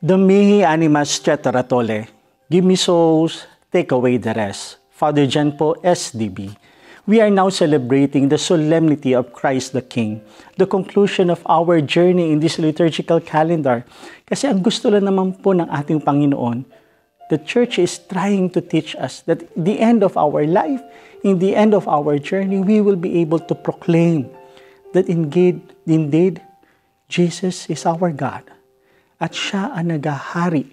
Domihi animas cetera tole. Give me souls, take away the rest. Father John po, SDB. We are now celebrating the solemnity of Christ the King, the conclusion of our journey in this liturgical calendar. Kasi ang gusto lang naman po ng ating Panginoon, the Church is trying to teach us that at the end of our life, in the end of our journey, we will be able to proclaim that indeed, Jesus is our God. At siya ang nagahari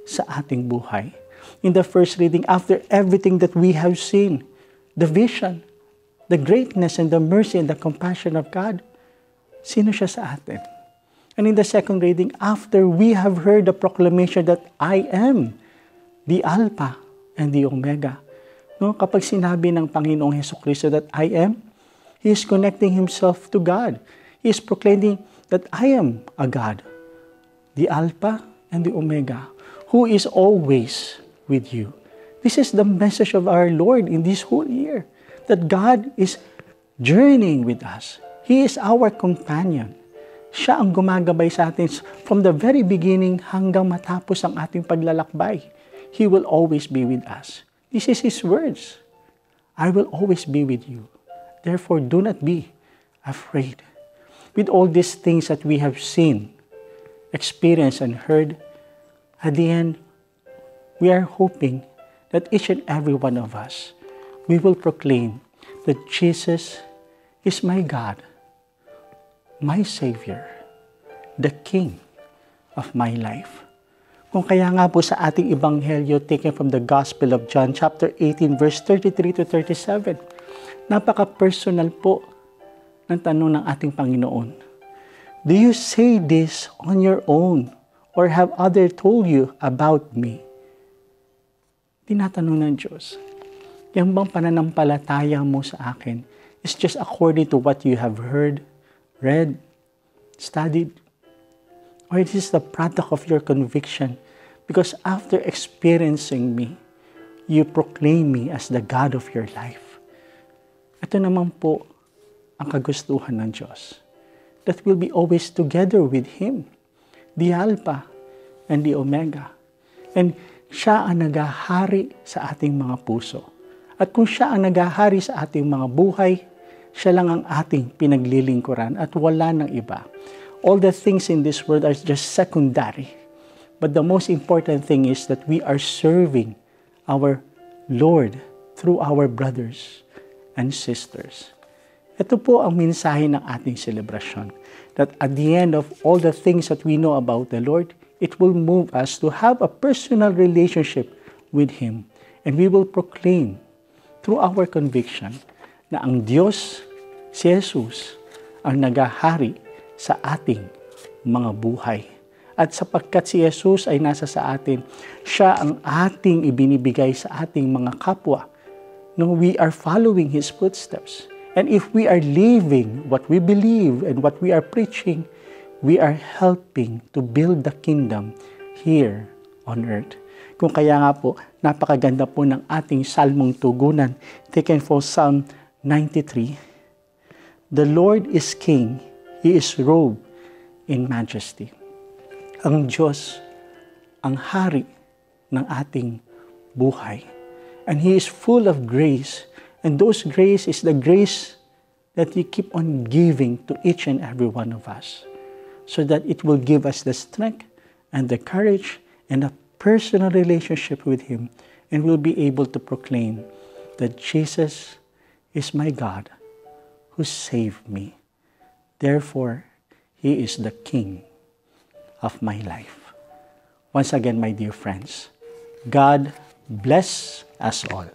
sa ating buhay. In the first reading, after everything that we have seen, the vision, the greatness and the mercy and the compassion of God, sino siya sa atin? And in the second reading, after we have heard the proclamation that I am the Alpha and the Omega. No? Kapag sinabi ng Panginoong Hesukristo that I am, He is connecting Himself to God. He is proclaiming that I am a God, the Alpha and the Omega, who is always with you. This is the message of our Lord in this whole year, that God is journeying with us. He is our companion. Siya ang gumagabay sa atin from the very beginning hanggang matapos ang ating paglalakbay. He will always be with us. This is His words. I will always be with you. Therefore, do not be afraid. With all these things that we have seen, experienced, and heard, at the end, we are hoping that each and every one of us, we will proclaim that Jesus is my God, my Savior, the King of my life. Kung kaya nga po sa ating Ebanghelyo taken from the Gospel of John, chapter 18, verse 33 to 37, napaka-personal po ng tanong ng ating Panginoon. Do you say this on your own or have others told you about me? Tinatanong ng Diyos, yung bang pananampalataya mo sa akin is just according to what you have heard, read, studied? Or it is the product of your conviction because after experiencing me, you proclaim me as the God of your life. Ito naman po ang kagustuhan ng Diyos, that we'll be always together with Him, the Alpha and the Omega. And siya ang nagahari sa ating mga puso. At kung siya ang nagahari sa ating mga buhay, siya lang ang ating pinaglilingkuran at wala ng iba. All the things in this world are just secondary. But the most important thing is that we are serving our Lord through our brothers and sisters. Ito po ang mensahe ng ating celebration. That at the end of all the things that we know about the Lord, it will move us to have a personal relationship with Him. And we will proclaim through our conviction na ang Diyos, si Jesus, ang nagahari sa ating mga buhay. At sapagkat si Jesus ay nasa sa atin, siya ang ating ibinibigay sa ating mga kapwa. No, we are following His footsteps. And if we are living what we believe and what we are preaching, we are helping to build the kingdom here on earth. Kung kaya nga po, napakaganda po ng ating salmong tugunan, taken from Psalm 93. The Lord is King, He is robed in majesty. Ang Diyos, ang hari ng ating buhay. And He is full of grace. And those grace is the grace that He keep on giving to each and every one of us. So that it will give us the strength and the courage and a personal relationship with Him. And we'll be able to proclaim that Jesus is my God who saved me. Therefore, He is the King of my life. Once again, my dear friends, God bless us all.